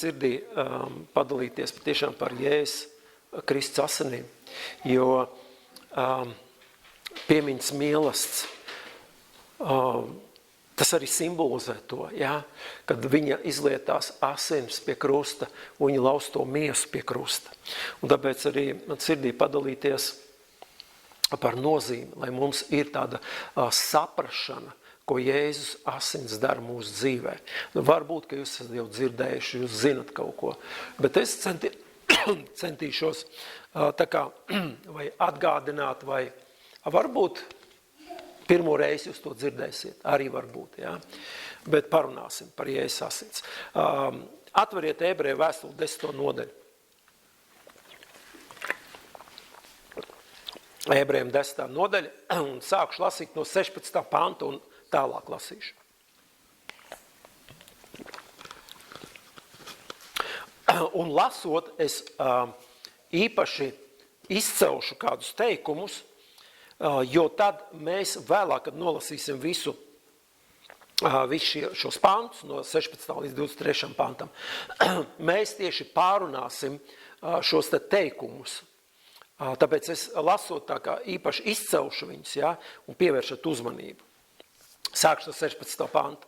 sirdī padalīties patiešām par Jēzus Kristus asinīm, jo piemiņas mīlestība, tas arī simbolizē to, ja? Kad viņa izlietās asins pie krusta, un viņa lauz to miesu pie krusta. Un tāpēc arī man sirdī padalīties par nozīmi, lai mums ir tāda saprašana, ko Jēzus asins dara mūsu dzīvē. Nu, varbūt, ka jūs esat jau dzirdējuši, jūs zinat kaut ko, bet es centīšos tā kā vai atgādināt, vai varbūt pirmo reizi jūs to dzirdēsiet, arī varbūt, ja? Bet parunāsim par Jēzus asins. Atveriet Ebreju vēstuli 10. nodaļu. Ebrejiem 10. nodaļa, un sākušu lasīt no 16. panta un tālāk lasīšu. Un lasot, es īpaši izcelšu kādus teikumus, jo tad mēs vēlāk, kad nolasīsim visu šos pantus no 16. līdz 23. pantam, mēs tieši pārunāsim šos te teikumus. Tāpēc es lasot tā kā īpaši izcelšu viņus, ja, un pievēršat uzmanību. Sākšu no 16. panta.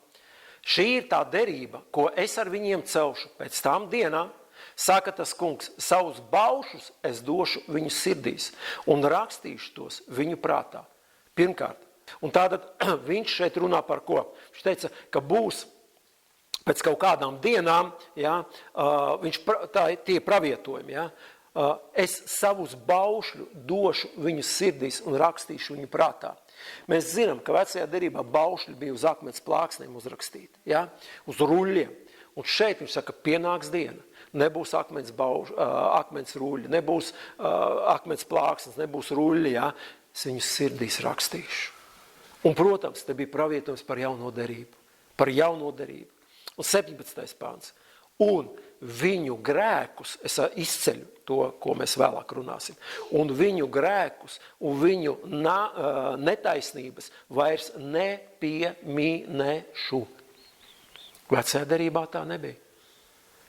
Šī ir tā derība, ko es ar viņiem celšu pēc tām dienām, saka tas kungs, savus baušus es došu viņu sirdīs un rakstīšu tos viņu prātā. Pirmkārt. Un tātad viņš šeit runā par ko? Viņš teica, ka būs pēc kaut kādām dienām, ja, tie pravietojumi, ja, es savus baušļu došu viņu sirdīs un rakstīšu viņu prātā. Mēs zinām, ka vecajā derībā baušļi bija uz akmens plāksnēm uzrakstīti, ja? Uz ruļļiem. Un šeit viņš saka, pienāks diena. Nebūs akmens ruļļi, nebūs akmens plāksnes, nebūs ruļļi, ja? Es viņu sirdīs rakstīšu. Un, protams, te bija pravietojums par jauno derību. Par jauno derību. Un 17. pāns. Un viņu grēkus, es izceļu to, ko mēs vēlāk runāsim, un viņu grēkus un viņu netaisnības vairs nepieminēšu. Vecajā derībā tā nebija.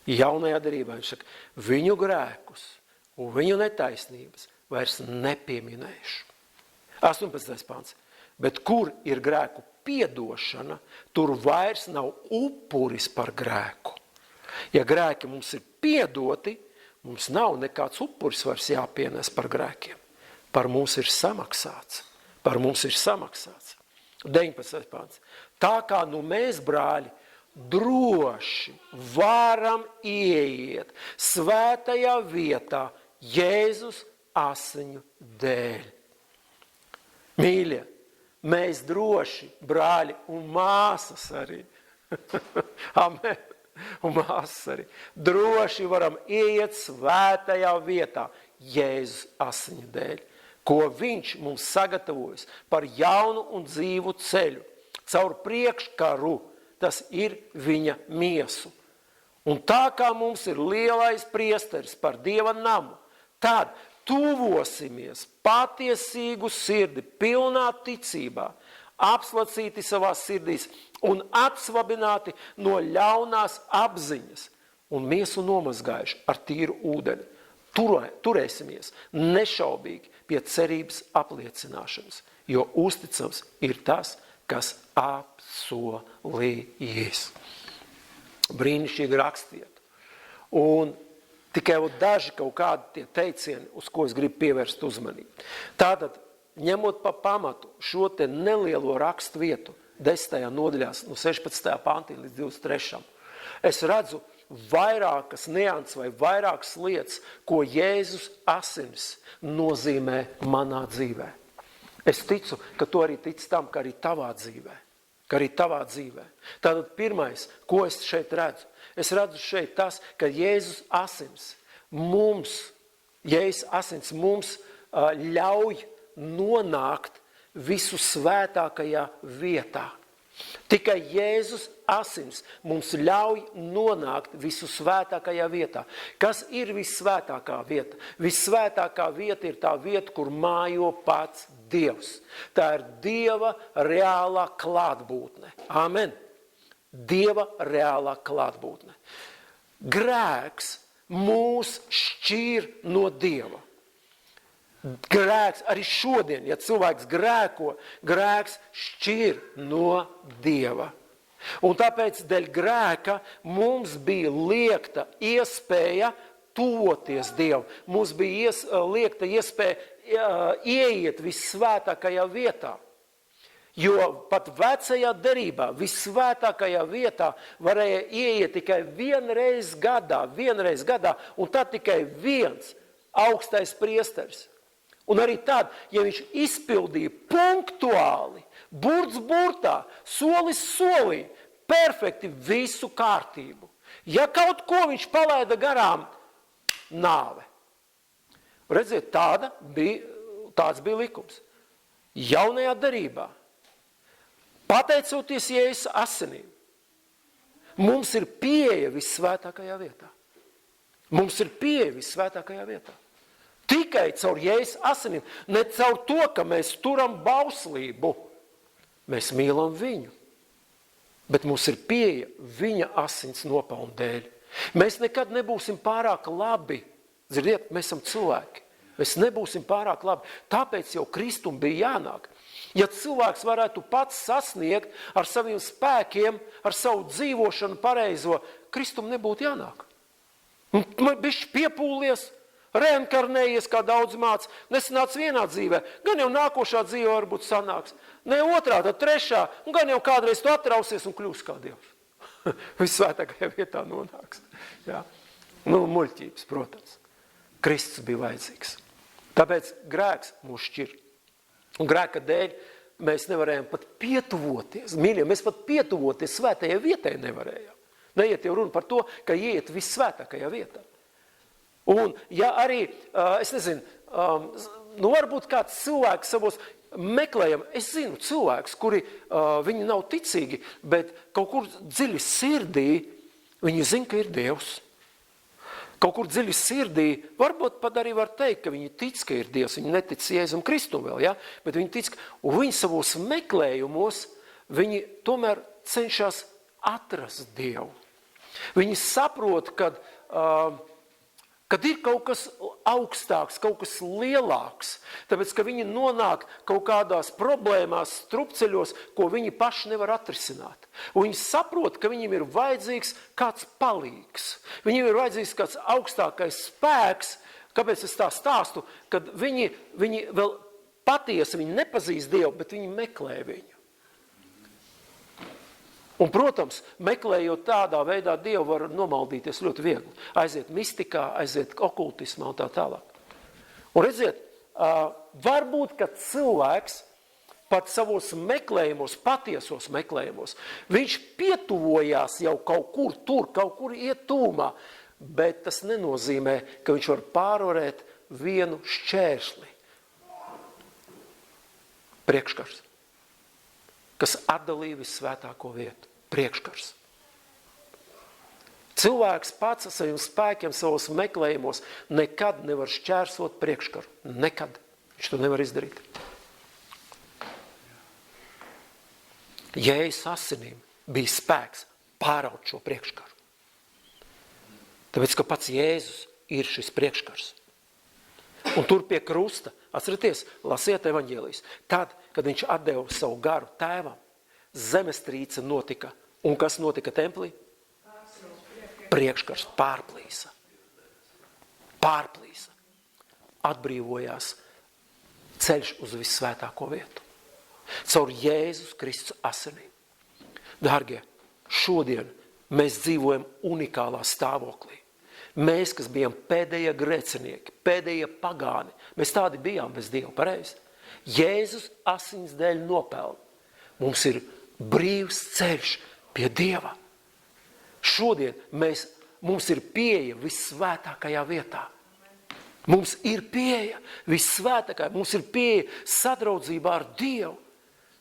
Jaunajā derībā viņš saka, viņu grēkus un viņu netaisnības vairs nepieminēšu. 18. pāns. Bet kur ir grēku piedošana, tur vairs nav upuris par grēku. Ja grēki mums ir piedoti, mums nav nekāds upuris vairs jāpienes par grēkiem. Par mums ir samaksāts. Par mums ir samaksāts. 19. pāns. Tā kā nu mēs, brāļi, droši varam ieiet svētajā vietā Jēzus asiņu dēļ. Mīļie, mēs droši, brāļi un māsas arī. Amen. Un māsas arī. Droši varam ieiet svētajā vietā Jēzus asiņu dēļ, ko viņš mums sagatavojas par jaunu un dzīvu ceļu. Caur priekškaru, tas ir viņa miesu. Un tā kā mums ir lielais priesteris par Dieva namu, tad tuvosimies patiesīgu sirdi, pilnā ticībā, apslacīti savās sirdīs un atsvabināti no ļaunās apziņas un miesu nomazgājuši ar tīru ūdeni. Turēsimies nešaubīgi pie cerības apliecināšanas, jo uzticams ir tas, kas apsolījis. Brīnišķīgi rakstiet. Un tikai daži kaut kādi tie teicieni, uz ko es gribu pievērst uzmanību. Tātad, ņemot pa pamatu šo te nelielo rakstu vietu, 10. nodaļās, no 16. pantī līdz 23. Es redzu vairākas nianses vai vairākas lietas, ko Jēzus asins nozīmē manā dzīvē. Es ticu, ka tu arī tici tam, ka arī tavā dzīvē. Tātad pirmais, ko es šeit redzu? Es redzu šeit tas, ka Jēzus asins mums ļauj nonākt visu svētākajā vietā. Tikai Jēzus asins mums ļauj nonākt visu svētākajā vietā. Kas ir vissvētākā vieta? Vissvētākā vieta ir tā vieta, kur mājo pats Dievs. Tā ir Dieva reālā klātbūtne. Amen. Dieva reālā klātbūtne. grēks mūs šķir no Dieva. Grēks arī šodien, ja cilvēks grēko, grēks šķir no Dieva. Un tāpēc dēļ grēka mums bija liekta iespēja tuvoties Dievu. Mums bija liekta iespēja ieiet vissvētākajā vietā. Jo pat vecajā derībā, vissvētākajā vietā varēja ieiet tikai vienreiz gadā, un tad tikai viens augstais priesteris. Un arī tad, ja viņš izpildīja punktuāli, burts burtā, solis solī, perfekti visu kārtību. Ja kaut ko viņš palaida garām, nāve. Redziet, tāds bija likums. Jaunajā derībā, pateicoties Jēzus asinīm, mums ir pieeja vissvētākajā vietā. Tikai caur Jēzus asinīm, ne caur to, ka mēs turam bauslību. Mēs mīlam viņu, bet mums ir pieeja viņa asins nopelnu dēļ. Mēs nekad nebūsim pārāk labi. Dzirdiet, mēs esam cilvēki. Mēs nebūsim pārāk labi. Tāpēc jau Kristum bija jānāk. Ja cilvēks varētu pats sasniegt ar saviem spēkiem, ar savu dzīvošanu pareizo, Kristum nebūtu jānāk. Bišķi piepūlies, reinkarnējies, kā daudz māc, nesanāc vienā dzīvē, gan jau nākošā dzīve varbūt sanāks, ne otrā, tad trešā, un gan jau kādreiz tu atrausies un kļūs kā Dievs. Vissvētākajā vietā nonāks. Jā. Muļķības, protams. Kristus bija vajadzīgs. Tāpēc grēks mūs šķir. Un grēka dēļ mēs nevarējām pat pietuvoties. Mīļie, mēs pat pietuvoties svētajai vietai nevarējām. Neiet jau runa par to, ka ieiet vissvētākajā vietā. Un ja arī, es nezinu, varbūt kāds cilvēks savos meklējam, es zinu cilvēks, kuri viņi nav ticīgi, bet kaut kur dziļi sirdī viņi zina, ka ir Dievs. Kaut kur dziļi sirdī, varbūt pat arī var teikt, ka viņi tic, ka ir Dievs, viņi netic Jēzum Kristum vēl, ja? Bet viņi tic, un viņi savos meklējumos, viņi tomēr cenšas atrast Dievu. Viņi saprot, kad ir kaut kas augstāks, kaut kas lielāks, tāpēc, ka viņi nonāk kaut kādās problēmās, strupceļos, ko viņi paši nevar atrisināt. Un viņi saprot, ka viņiem ir vajadzīgs kāds palīgs. Viņiem ir vajadzīgs kāds augstākais spēks, kāpēc es tā stāstu, kad viņi vēl patiesi, viņi nepazīst Dievu, bet viņi meklē viņu. Un, protams, meklējot tādā veidā Dievu var nomaldīties ļoti viegli. Aiziet mistikā, aiziet okultismā un tā tālāk. Un redziet, varbūt, ka cilvēks pat savos meklējumos, patiesos meklējumos, viņš pietuvojās jau kaut kur tur, kaut kur iet tūmā, bet tas nenozīmē, ka viņš var pārvarēt vienu šķērsli. Priekškars, kas atdalīja vissvētāko vietu. Priekškars. Cilvēks pats ar saviem spēkiem, savos meklējumos nekad nevar šķērsot priekškaru. Nekad. Viņš to nevar izdarīt. Jēzus asinīm bija spēks pāraut šo priekškaru. Tāpēc, ka pats Jēzus ir šis priekškars. Un tur pie krusta, atcerieties, lasiet evaņģēlijas, tad, kad viņš atdeva savu garu tēvam, zemestrīce notika. Un kas notika templī? Priekškars pārplīsa. Atbrīvojās ceļš uz vissvētāko vietu. Caur Jēzus Kristus asinīm. Dārgie, šodien mēs dzīvojam unikālā stāvoklī. Mēs, kas bijām pēdējie grēcinieki, pēdējie pagāni, mēs tādi bijām bez Dieva, pareizi. Jēzus asins dēļ nopelna. Mums ir brīvs ceļš pie Dieva. Šodien mums ir pieeja vissvētākajā vietā. Mums ir pieeja vissvētākajā, mums ir pieeja sadraudzībā ar Dievu.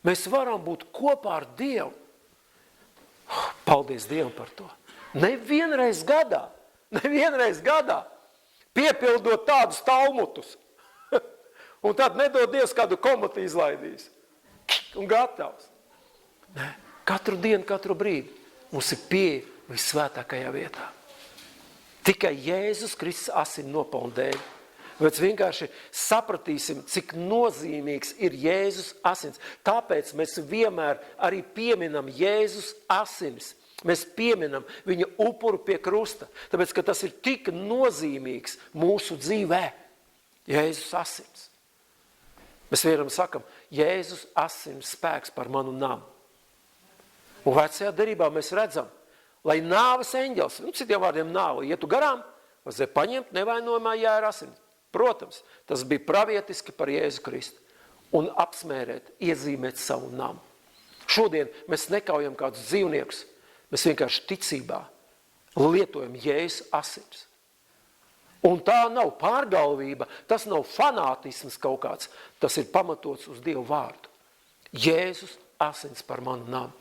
Mēs varam būt kopā ar Dievu. Paldies Dievam par to. Nevienreiz gadā, piepildot tādus talmutus. Un tad nedod Dievs kādu komatu izlaidīs. Un gatavs. Nē, katru dienu, katru brīdi mums ir pieeja vissvētākajā vietā. Tikai Jēzus Kristus asinu nopelnu dēļ. Mēs vienkārši sapratīsim, cik nozīmīgs ir Jēzus asins. Tāpēc mēs vienmēr arī pieminam Jēzus asinis. Mēs pieminam viņa upuru pie krusta. Tāpēc, ka tas ir tik nozīmīgs mūsu dzīvē. Jēzus asins. Mēs vienam sakam, Jēzus asins spēks par manu namu. Un vecajā derībā mēs redzam, lai nāves eņģels, citiem vārdiem nāve, ietu garām, vajadzēja paņemt nevainojumā jēra asins. Protams, tas bija pravietiski par Jēzu Kristu. Un apsmērēt, iezīmēt savu namu. Šodien mēs nekaujam kādus dzīvniekus. Mēs vienkārši ticībā lietojam Jēzus asins. Un tā nav pārgalvība, tas nav fanātisms kaut kāds. Tas ir pamatots uz Dievu vārdu. Jēzus asins par manu namu.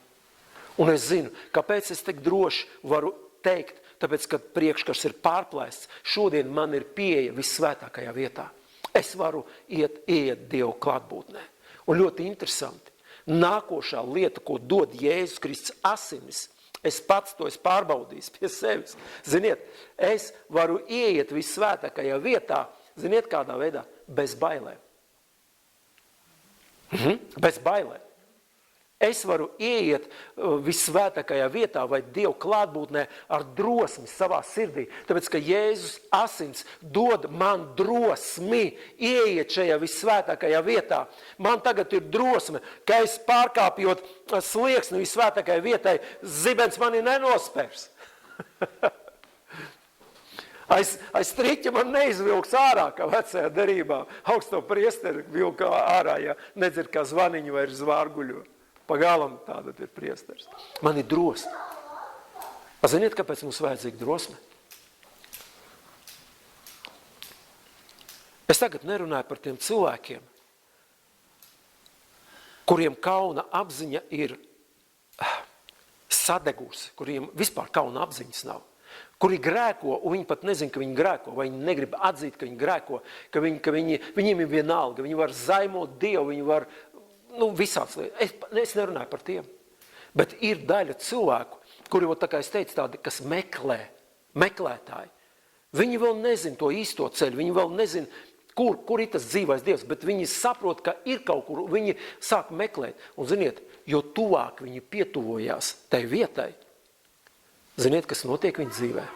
Un es zinu, kāpēc es tik droši varu teikt, tāpēc, kad priekškars ir pārplēsts, šodien man ir pieeja vissvētākajā vietā. Es varu iet Dievu klātbūtnē. Un ļoti interesanti, nākošā lieta, ko dod Jēzus Kristus asinis, es pats to esmu pārbaudījis pie sevis. Ziniet, es varu ieiet vissvētākajā vietā, ziniet kādā veidā, bez bailēm. Bez bailēm. Es varu ieiet vissvētākajā vietā vai Dievu klātbūtnē ar drosmi savā sirdī. Tāpēc, ka Jēzus asins dod man drosmi ieiet šajā vissvētākajā vietā. Man tagad ir drosme, ka es pārkāpjot slieksni vissvētākajai vietai, zibens mani nenospērs. Aiz striķa man neizvilks ārā, kā vecajā derībā. Augsto priesteri vilka ārā, ja nedzir kā zvaniņu vai zvārguļo. Pagālam tāda ir priesteris. Man ir drosme. Ziniet, kāpēc mums vajadzīga drosme? Es tagad nerunāju par tiem cilvēkiem, kuriem kauna apziņa ir sadegusi, kuriem vispār kauna apziņas nav. Kuri grēko, un viņi pat nezin, ka viņi grēko, vai viņi negrib atzīt, ka viņi grēko, ka viņiem ir vienalga, viņi var zaimot Dievu, viņi var visāds lietas. Es nerunāju par tiem. Bet ir daļa cilvēku, kuri, tā kā es teicu, tādi, kas meklētāji. Viņi vēl nezin to īsto ceļu, viņi vēl nezin, kur ir tas dzīvais Dievs, bet viņi saprot, ka ir kaut kur, viņi sāk meklēt. Un ziniet, jo tuvāk viņi pietuvojās tai vietai, ziniet, kas notiek viņa dzīvē?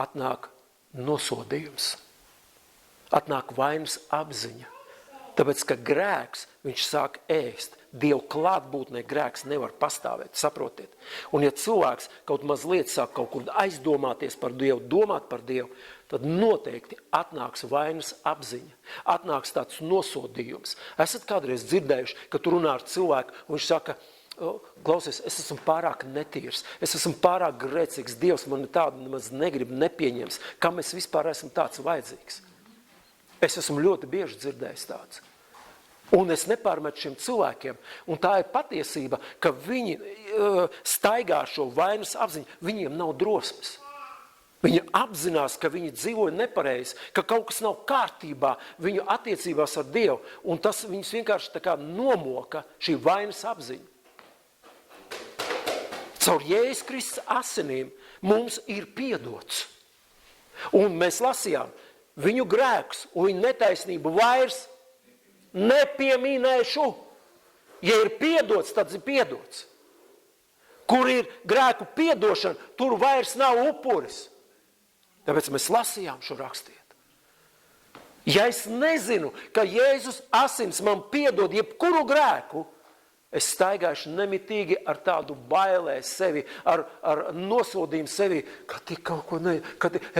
Atnāk nosodījums. Atnāk vainas apziņa. Tāpēc, ka grēks, viņš sāk ēst. Dievu klātbūtnē grēks nevar pastāvēt, saprotiet. Un ja cilvēks kaut mazliet sāk kaut kur aizdomāties par Dievu, domāt par Dievu, tad noteikti atnāks vainas apziņa. Atnāks tāds nosodījums. Esat kādreiz dzirdējuši, ka tu runā ar cilvēku, un viņš saka, klausies, es esmu pārāk netīrs, es esmu pārāk grēcīgs, Dievs man tādu nemaz negrib, nepieņems. Kam es vispār esmu tāds vajadzīgs? Es esmu ļoti bieži dzirdējis tāds. Un es nepārmetu šiem cilvēkiem. Un tā ir patiesība, ka viņi staigā šo vainas apziņu. Viņiem nav drosmes. Viņi apzinās, ka viņi dzīvoja nepareizi, ka kaut kas nav kārtībā viņu attiecībās ar Dievu. Un tas viņus vienkārši tā kā nomoka šī vainas apziņa. Caur Jēzus Kristus asinīm mums ir piedots. Un mēs lasījām, viņu grēkus un viņu netaisnību vairs nepieminēšu. Ja ir piedots, tad ir piedots. Kur ir grēku piedošana, tur vairs nav upuris. Tāpēc mēs lasījām šo rakstiet. Ja es nezinu, ka Jēzus asins man piedod jebkuru grēku, es staigāšu nemitīgi ar tādu bailē sevi, ar nosodījumu sevi, ka kaut ko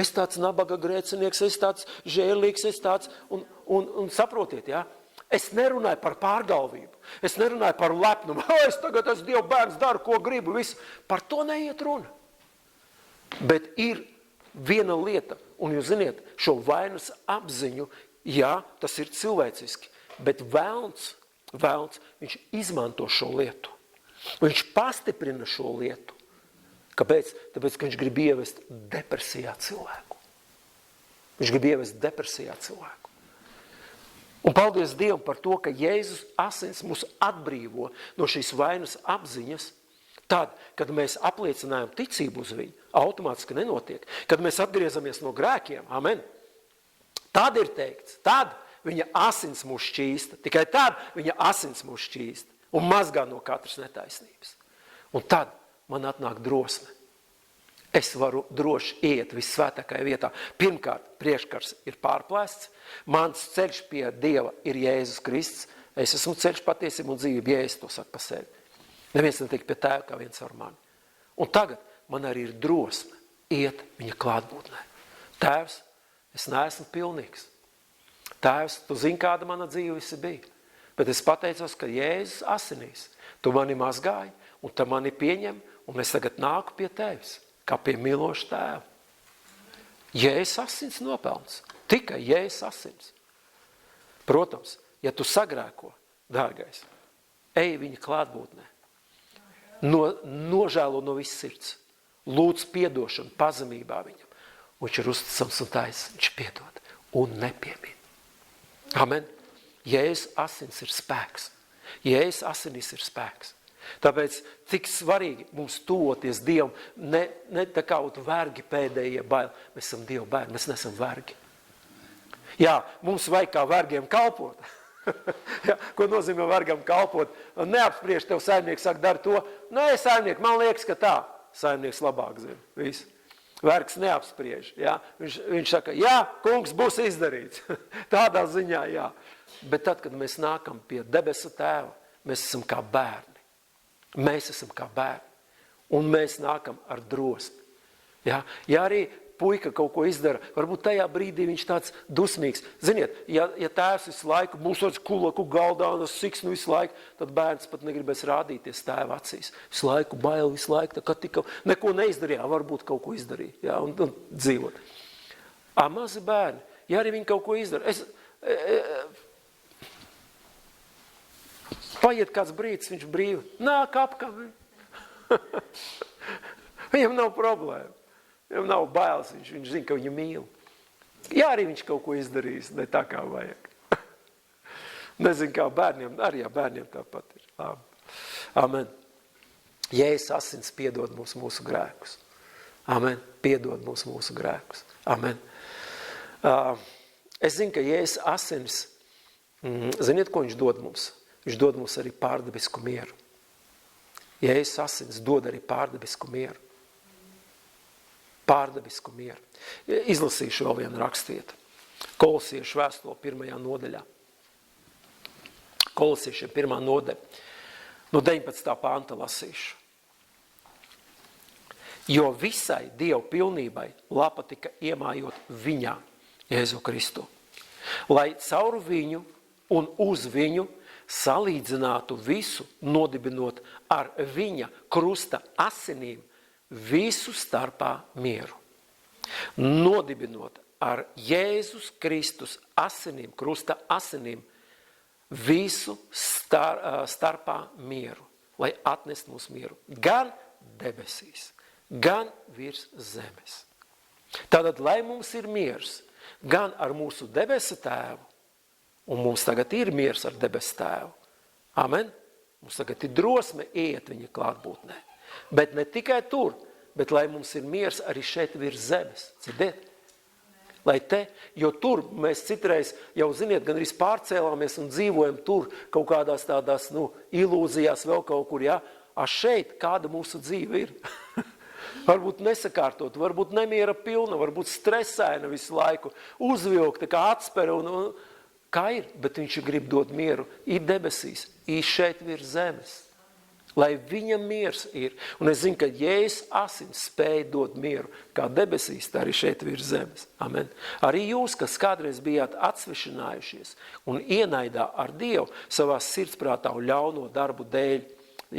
es tāds nabaga grēcinieks, es tāds žēlīgs, es tāds, un saprotiet, ja? Es nerunāju par pārgalvību, es nerunāju par lepnumu, es tagad esmu Dieva bērns, daru, ko gribu, visu. Par to neiet runa. Bet ir viena lieta, un jūs ziniet, šo vainas apziņu, jā, tas ir cilvēciski, bet velns, viņš izmanto šo lietu. Viņš pastiprina šo lietu. Kāpēc? Tāpēc, ka viņš grib ievest depresijā cilvēku. Viņš grib ievest depresijā cilvēku. Un paldies Dievam par to, ka Jēzus asins mūs atbrīvo no šīs vainas apziņas. tad, kad mēs apliecinājam ticību uz viņu, automātiski nenotiek. Kad mēs atgriezamies no grēkiem, amen, tad ir teikts, tad viņa asins mūs šķīsta, tikai tad viņa asins mūs šķīsta un mazgā no katras netaisnības. Un tad man atnāk drosme. Es varu droši iet vissvētākajā vietā. Pirmkārt, priekškars ir pārplēsts, mans ceļš pie Dieva ir Jēzus Kristus, es esmu ceļš, patiesība un dzīvība, Jēzus to saka pa sevi. Neviens netiek pie Tēva kā viens ar mani. Un tagad man arī ir drosme iet viņa klātbūtnē. Tēvs, es neesmu pilnīgs. Tēvs, tu zini, kāda mana dzīve visi bija. Bet es pateicos, ka Jēzus asinīs. Tu mani mazgāji, un tu mani pieņem, un es tagad nāku pie tevis, kā pie mīloša tēva. Jēzus asins nopelns. Tikai Jēzus asins. Protams, ja tu sagrēko, dārgais, ej viņa klātbūtnē. Nožēlo no viss sirds. Lūdz piedošanu pazemībā viņam. Viņš ir uzticams un taisnīgs, viņš piedod un nepiemin. Amen. Jēzus asins ir spēks. Jēzus asinīs ir spēks. Tāpēc tik svarīgi mums tuvoties Dievam, ne tā kā vergi pēdējie baili. Mēs esam Dieva bērni, mēs nesam vergi. Jā, mums vajag kā vergiem kalpot. Jā, ko nozīmē vergam kalpot? Neapspriež tev saimnieks, saka, dari to. Nē, saimnieks, man liekas, ka tā. Saimnieks labāk zina. Viss. Vergs neapspriež. Jā. Viņš saka, jā, kungs, būs izdarīts. Tādā ziņā, jā. Bet tad, kad mēs nākam pie debesu tēva, mēs esam kā bērni. Mēs esam kā bērni. Un mēs nākam ar drosmi. Ja arī puika kaut ko izdara, varbūt tajā brīdī viņš tāds dusmīgs. Ziniet, ja tēvs visu laiku mūs tāds kulaku galdā un siksnu visu laiku, tad bērns pat negribēs rādīties tēva acīs. Visu laiku bail, visu laiku, tā kā tika neko neizdarīja, varbūt kaut ko izdarīja, ja, un dzīvot. Mazi bērni, ja arī viņi kaut ko izdara, paiet kāds brīdis, viņš brīvi, nāk apkavi. Viņam nav problēma. Viņam nav bailes, viņš zina, ka viņu mīl. Jā, arī viņš kaut ko izdarījis, ne tā kā vajag. Nezinu, kā bērniem, arī bērniem tāpat ir. Amen. Jēzus asins piedod mums mūsu grēkus. Amen. Piedod mums mūsu grēkus. Amen. Es zinu, ka Jēzus asins, ziniet, ko viņš dod mums? Viņš dod mums arī pārdabisku mieru. Jēzus asins dod arī pārdabisku mieru. Pārdabisku mieru. Izlasīšu vēl vienu rakstvietu. Kolosiešu vēstule 1. nodaļā. Kolosiešiem 1. nodaļa. No 19. panta lasīšu. Jo visai Dievu pilnībai lapa tika iemājot viņā, Jēzu Kristu. Lai caur viņu un uz viņu salīdzinātu visu, nodibinot ar viņa krusta asinīm, visu starpā mieru. Nodibinot ar Jēzus Kristus asinīm, krusta asinīm, visu starpā mieru, lai atnest mums mieru. Gan debesīs, gan virs zemes. Tātad, lai mums ir miers, gan ar mūsu debesu tēvu, un mums tagad ir miers ar debesu tēvu. Amen. Mums tagad ir drosme iet viņa klātbūtnē. Bet ne tikai tur, bet lai mums ir miers arī šeit virs zemes. Dzirdiet? Lai te, jo tur mēs citreiz jau, ziniet, gan arī pārcēlāmies un dzīvojam tur kaut kādās tādās, ilūzijās vēl kaut kur, ja? Šeit kāda mūsu dzīve ir? Varbūt nesakārtot, varbūt nemiera pilna, varbūt stresaina visu laiku, uzvilkta kā atspere un kā ir, bet viņš grib dot mieru, ir debesīs, ir šeit virs zemes. Lai viņam miers ir. Un es zinu, ka Jēzus asins spēja dot mieru, kā debesīs, tā arī šeit virs zemes. Amen. Arī jūs, kas kādreiz bijāt atsvešinājušies un ienaidā ar Dievu savā sirdsprātā un ļauno darbu dēļ,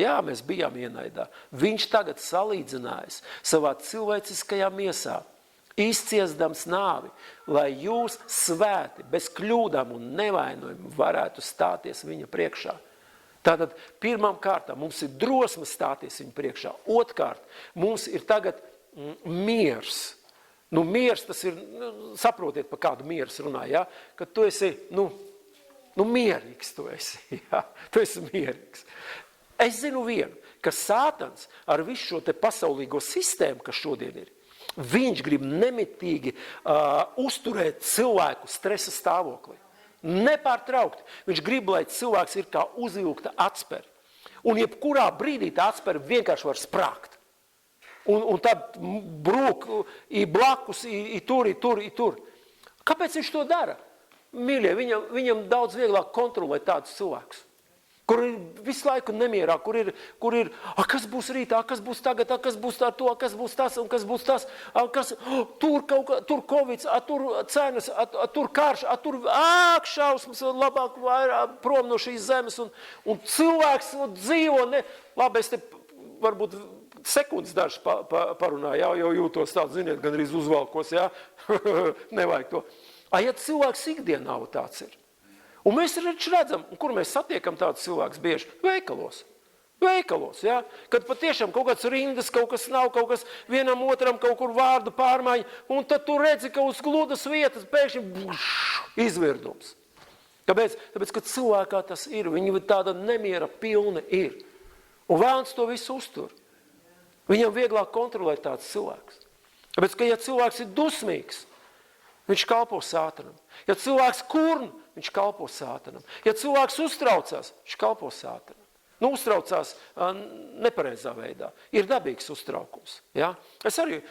jā, mēs bijām ienaidā. Viņš tagad salīdzinājis savā cilvēciskajā miesā, izciesdams nāvi, lai jūs svēti, bez kļūdām un nevainojumi varētu stāties viņa priekšā. Tātad pirmām kārtām mums ir drosme stāties viņa priekšā. Otkārt, mums ir tagad miers. Miers tas ir, saprotiet, pa kādu miers runā, ja? Kad tu esi, mierīgs tu esi, ja? Tu esi mierīgs. Es zinu vienu, ka Sātans ar visu šo te pasaulīgo sistēmu, kas šodien ir, viņš grib nemitīgi uzturēt cilvēku stresa stāvoklī. Nepārtraukti. Viņš grib, lai cilvēks ir kā uzvilkta atspere. Un jebkurā brīdī tā atspere vienkārši var sprākt. Un tad brūk i blakus, i tur. Kāpēc viņš to dara? Mīļie, viņam daudz vieglāk kontrolēt tādus cilvēkus, kur ir visu laiku nemierā, kur ir kas būs rītā, kas būs tagad, kas būs tā to, kas būs tas un kas būs tas, tur kovids, tur cenas, tur karš, tur šausmas, labāk vairāk prom no šīs zemes, un cilvēks dzīvo, labi, es te varbūt sekundes dažs parunāju, jau jūtos tāds, ziniet, gan arī uzvalkos, nevajag to. Ja cilvēks ikdienā tāds ir. Un mēs redzam, kur mēs satiekam tādus cilvēkus bieži? Veikalos, kad patiešām kaut kāds rindas, kaut kas nav, kaut kas vienam otram kaut kur vārdu pārmaiņa, un tad tu redzi, ka uz gludas vietas pēkšņi izvirdums. Kāpēc? Tāpēc, ka cilvēkā tas ir, viņi tāda nemiera pilna ir. Un vēlns to visu uztur. Viņam vieglāk kontrolēt tāds cilvēks. Tāpēc, ka ja cilvēks ir dusmīgs, viņš kalpo Sātanam. Ja cilvēks kurn, viņš kalpo Sātanam. Ja cilvēks uztraucās, viņš kalpo Sātanam. Uztraucās nepareizā veidā. Ir dabīgs uztraukums. Ja? Es arī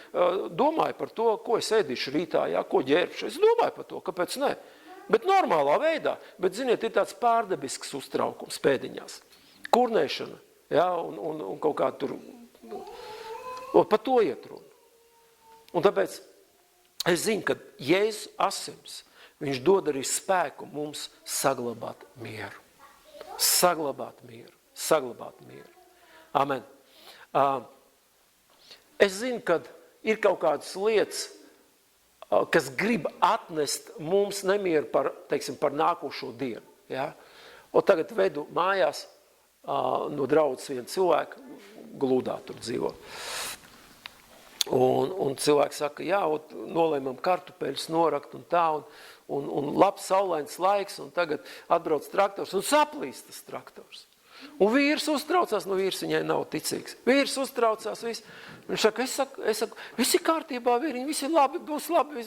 domāju par to, ko es ēdīšu rītā, ko ģērbšu. Es domāju par to, kāpēc ne. Bet normālā veidā. Bet, ziniet, ir tāds pārdabisks uztraukums pēdiņās. Kurnēšana, un kaut kā tur. Un par to iet runa. Un tāpēc es zinu, ka Jēzus asims, viņš dod arī spēku mums saglabāt mieru. Saglabāt mieru. Amen. Es zinu, ka ir kaut kādas lietas, kas grib atnest mums nemieru par nākošo dienu. Ja? Un tagad vedu mājās no draudzes vienu cilvēku, Gludā tur dzīvo. Un cilvēki saka, nolēmam kartupeļus norakt un tā, un labs saulains laiks, un tagad atbrauc traktors, un saplīst tas traktors. Un vīrs uztraucās, vīrs viņai nav ticīgs. Vīrs uztraucās, viss. Viņš saka, es saku, viss ir kārtībā, vīriņi, viss ir labi,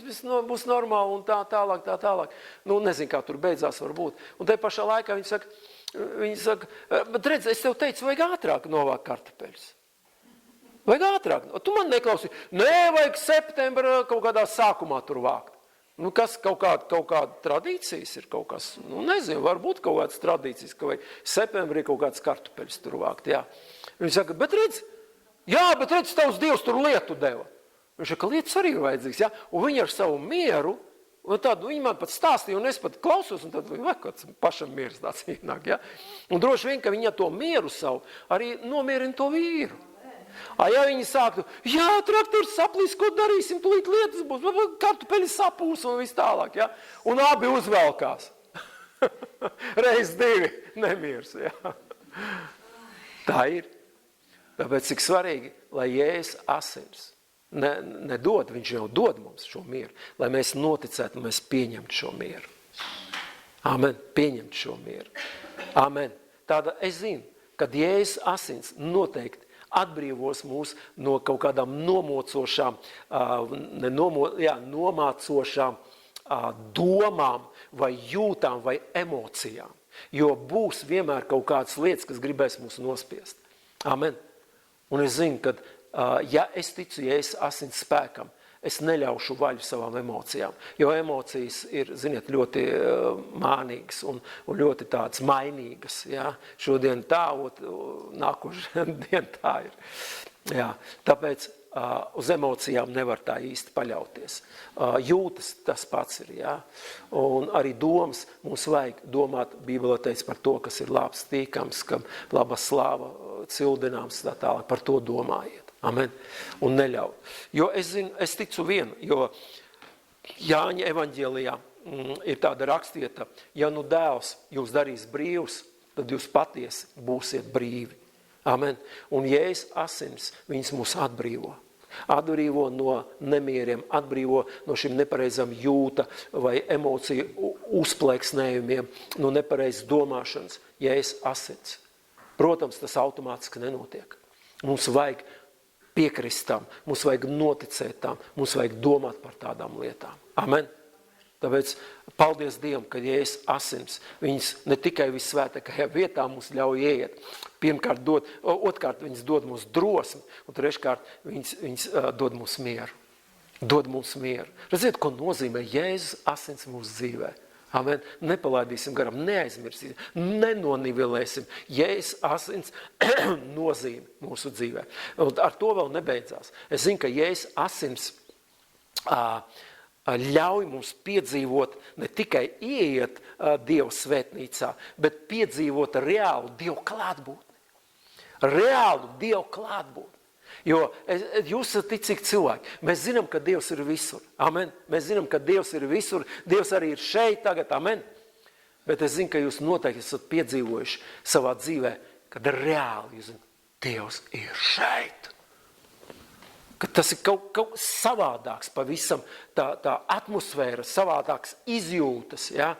viss būs normāli, un tā tālāk. Nezinu, kā tur beidzās varbūt. Un te pašā laikā viņi saka, bet redz, es tev teicu, vajag ātrāk novākt kartupeļus. Vajag ātrāk. Tu man neklausī. Vajag septembra kaut kādā sākumā tur vākt. Kas kaut kāda tradīcijas ir kaut kas, nezinu, varbūt kaut kādas tradīcijas, ka vajag septembrī kaut kāds kartupeļus tur vākt, Viņi saka, bet redz, tavs Dievs tur lietu deva. Viņš saka, lietas arī ir vajadzīgs, Un viņi ar savu mieru, un tad viņi man pat stāstīja, un es pat klausos, un tad kāds pašam mieras tāds ienāk, Un droši vien, ka viņi ar to mieru savu arī nomierina to vīru. Ja viņi sāktu, traktors saplīs, ko darīsim, tūlīt lietas būs, kartupeļi sapūs un viss tālāk, Un abi uzvelkās. Reiz divi nemiers, Tā ir. Tāpēc cik svarīgi, lai Jēzus asins nedod, viņš jau dod mums šo mieru, lai mēs noticētu, mēs pieņemtu šo mieru. Amen, pieņemtu šo mieru. Amen. Tāda es zinu, kad Jēzus asins noteikti atbrīvos mūs no kaut kādām nomocošām, nomācošām domām vai jūtām vai emocijām. Jo būs vienmēr kaut kādas lietas, kas gribēs mūs nospiest. Amen. Un es zinu, ka ja es ticu Jēzus asins spēkam, es neļaušu vaļu savām emocijām. Jo emocijas ir, ziniet, ļoti mānīgas un ļoti tādas mainīgas. Šodien tā, nākošajā dien tā ir. Tāpēc uz emocijām nevar tā īsti paļauties. Jūtas tas pats ir. Un arī domas mums vajag domāt, Bībelē teica par to, kas ir labs, tīkams, kam laba slāva, cildināms, tā tālāk, par to domājiet. Amen. Un neļauj. Jo es ticu vienu, jo Jāņa evaņģēlijā ir tāda rakstieta, ja dēls jūs darīs brīvs, tad jūs patiesi būsiet brīvi. Amen. Un Jēzus asins, viņas mūs atbrīvo. Atbrīvo no nemieriem, atbrīvo no šim nepareizam jūta vai emociju uzplēksnējumiem, no nepareizas domāšanas. Jēzus asins. Protams, tas automātiski nenotiek. Mums vajag piekrist tam, mums vajag noticēt tam, mums vajag domāt par tādām lietām. Amen. Tāpēc paldies Dievam, ka Jēzus asins, viņas ne tikai vissvētākajā vietā mums ļauj ieiet. Pirmkārt otrkārt viņas dod mums drosmi, un treškārt viņas dod mums mieru. Dod mums mieru. Redziet, ko nozīmē Jēzus asins mūsu dzīvē. Amen. Nepalaidīsim garam, neaizmirsīsim, nenonivelēsim Jēzus asins nozīmi mūsu dzīvē. Un ar to vēl nebeidzās. Es zinu, ka Jēzus asins ļauj mums piedzīvot, ne tikai ieiet Dieva svētnīcā, bet piedzīvot reālu Dievu klātbūtni. Reālu Dievu klātbūtni. Jo jūs esat ticīgi cilvēki. Mēs zinām, ka Dievs ir visur. Amen. Mēs zinām, ka Dievs ir visur. Dievs arī ir šeit tagad. Amen. Bet es zinu, ka jūs noteikti esat piedzīvojuši savā dzīvē, kad reāli jūs zināt, Dievs ir šeit. Ka tas ir kaut savādāks pavisam, tā atmosfēra, savādāks izjūtas, ja?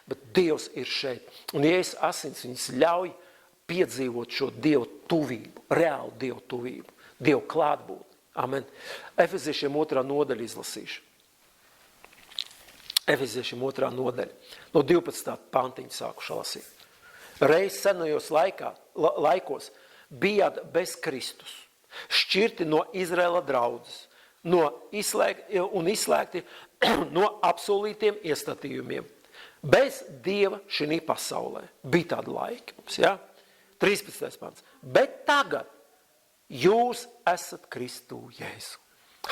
Bet Dievs ir šeit. Un Jēzus asins viņas ļauj piedzīvot šo Dievu tuvību, reālu Dievu tuvību, Dievu klātbūtni. Amen. Efeziešiem 2. nodaļa izlasīšu. Efeziešiem 2. nodaļa. No 12. pantiņa sākuši lasīt. Reiz senajos laikos bijāt bez Kristus, šķirti no Izraela draudzes, un izslēgti no apsolītiem iestatījumiem. Bez Dieva šī pasaulē. Bija tāda laika mums, ja? 13. pants. Bet tagad jūs esat Kristu Jēzu.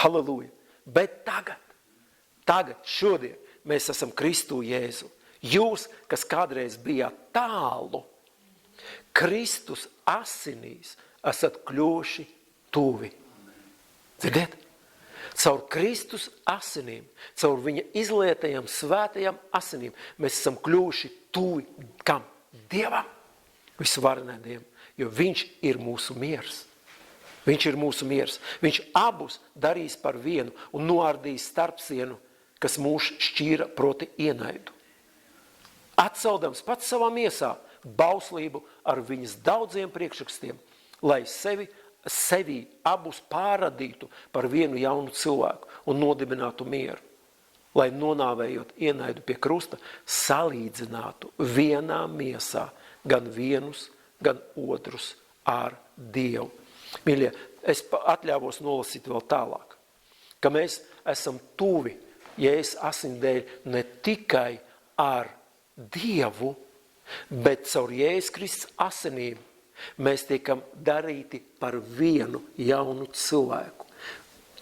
Halleluja. Bet tagad, šodien, mēs esam Kristu Jēzu. Jūs, kas kādreiz bijāt tālu, Kristus asinīs esat kļuvuši tuvi. Dzirdiet? Caur Kristus asinīm, caur viņa izlietajām svētajām asinīm, mēs esam kļuvuši tuvi kam? Dievam, visvarenai Dievam, jo viņš ir mūsu miers. Viņš ir mūsu miers. Viņš abus darīs par vienu un noārdīs starpsienu, kas mūs šķīra proti ienaidu. Atceldams pats savā miesā bauslību ar viņas daudziem priekšrakstiem, lai sevi abus pārradītu par vienu jaunu cilvēku un nodibinātu mieru, lai nonāvējot ienaidu pie krusta, salīdzinātu vienā miesā gan vienus, gan otrus ar Dievu. Mīļie, es atļāvos nolasīt vēl tālāk, ka mēs esam tuvi Jēzus asindēļ ne tikai ar Dievu, bet caur Jēzus Kristus asinīm mēs tiekam darīti par vienu jaunu cilvēku.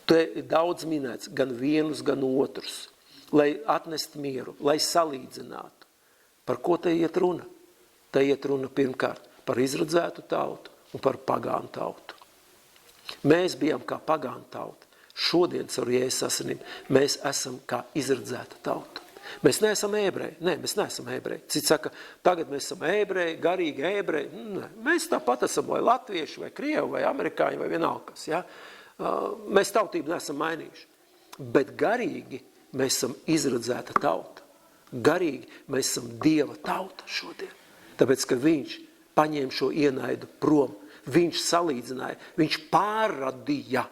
Te ir daudz minēts, gan vienus, gan otrus, lai atnest mieru, lai salīdzinātu. Par ko te iet runa? Te iet runa pirmkārt par izradzētu tautu un par pagānu tautu. Mēs bijām kā pagānu tauta. Šodien caur Jēzus asinīm mēs esam kā izradzēta tauta. Mēs neesam ebreji. Nē, mēs neesam ebreji. Cits saka, tagad mēs esam ebreji, garīgi ebreji. Nē, mēs tāpat esam vai latvieši, vai krievi, vai amerikāņi, vai vienalgas. Ja? Mēs tautību neesam mainījuši. Bet garīgi mēs esam izradzēta tauta. Garīgi mēs esam Dieva tauta šodien. Tāpēc, ka viņš paņēma šo ienaidu prom. Viņš salīdzināja, viņš pārradīja.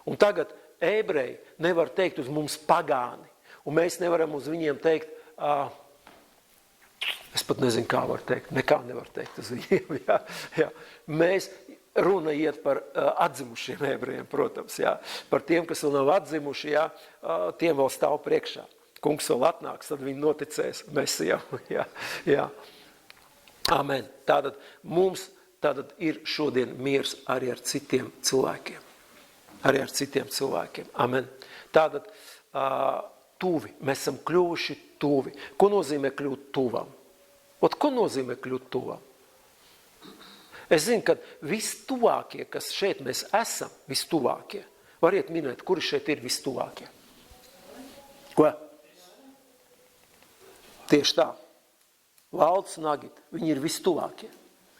Un tagad ebreji nevar teikt uz mums pagāni. Un mēs nevaram uz viņiem teikt, es pat nezinu, kā var teikt, nekā nevar teikt uz viņiem. Jā. Mēs runa iet par atzimušiem ebrejiem, protams. Jā. Par tiem, kas vēl nav atzimuši, jā, tiem vēl stāv priekšā. Kungs vēl atnāks, tad viņi noticēs Mesijam. Jā. Amen. Tātad mums ir šodien miers arī ar citiem cilvēkiem. Amen. Tātad tuvi. Mēs esam kļuvuši tuvi. Ko nozīmē kļūt tuvam? Ko nozīmē kļūt tuvam? Es zinu, ka vistuvākie, kas šeit mēs esam, vistuvākie, variet minēt, kuri šeit ir vistuvākie? Ko? Tieši tā. Valds un Agita, viņi ir vistuvākie.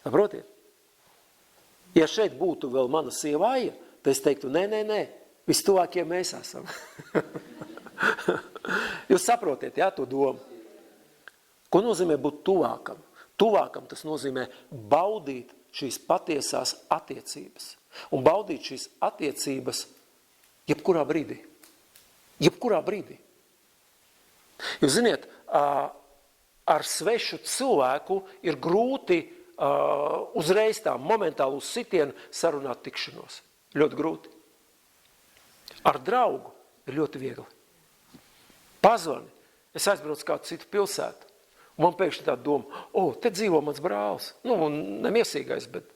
Saprotiet? Ja šeit būtu vēl mana sievāja, tad es teiktu, nē, vistuvākie mēs esam. Jūs saprotiet, jā, to domu? Ko nozīmē būt tuvākam? Tuvākam tas nozīmē baudīt šīs patiesās attiecības. Un baudīt šīs attiecības jebkurā brīdī. Jebkurā brīdī. Jūs ziniet, ar svešu cilvēku ir grūti uzreiz tā momentāli uz sitienu sarunāt tikšanos. Ļoti grūti. Ar draugu ir ļoti viegli. Pazvani. Es aizbraucu kādu citu pilsētu. Un man pēkšņi tā doma, te dzīvo mans brālis. Nemiesīgais, bet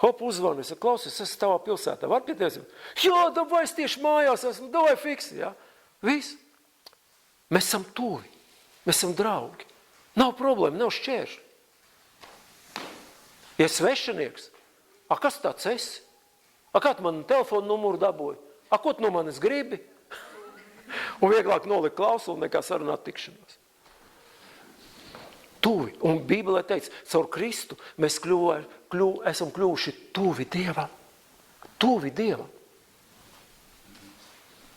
hop, uzvanu. Es klausies, es esmu tavā pilsētā. Var pieties? Jā, davai, es tieši mājās esmu, davai fiksi. Ja? Viss. Mēs esam tuvi. Mēs esam draugi. Nav problēma, nav šķēršļi. Ja svešinieks, kas tāds esi? Kā tu man telefonu numuru dabūji? Ko tu no manis gribi? Un vieglāk nolikt klausuli nekā sarunāt tikšanos. Tuvi. Un Bībelē teica, caur Kristu mēs esam kļuvuši tuvi Dievam. Tuvi Dievam.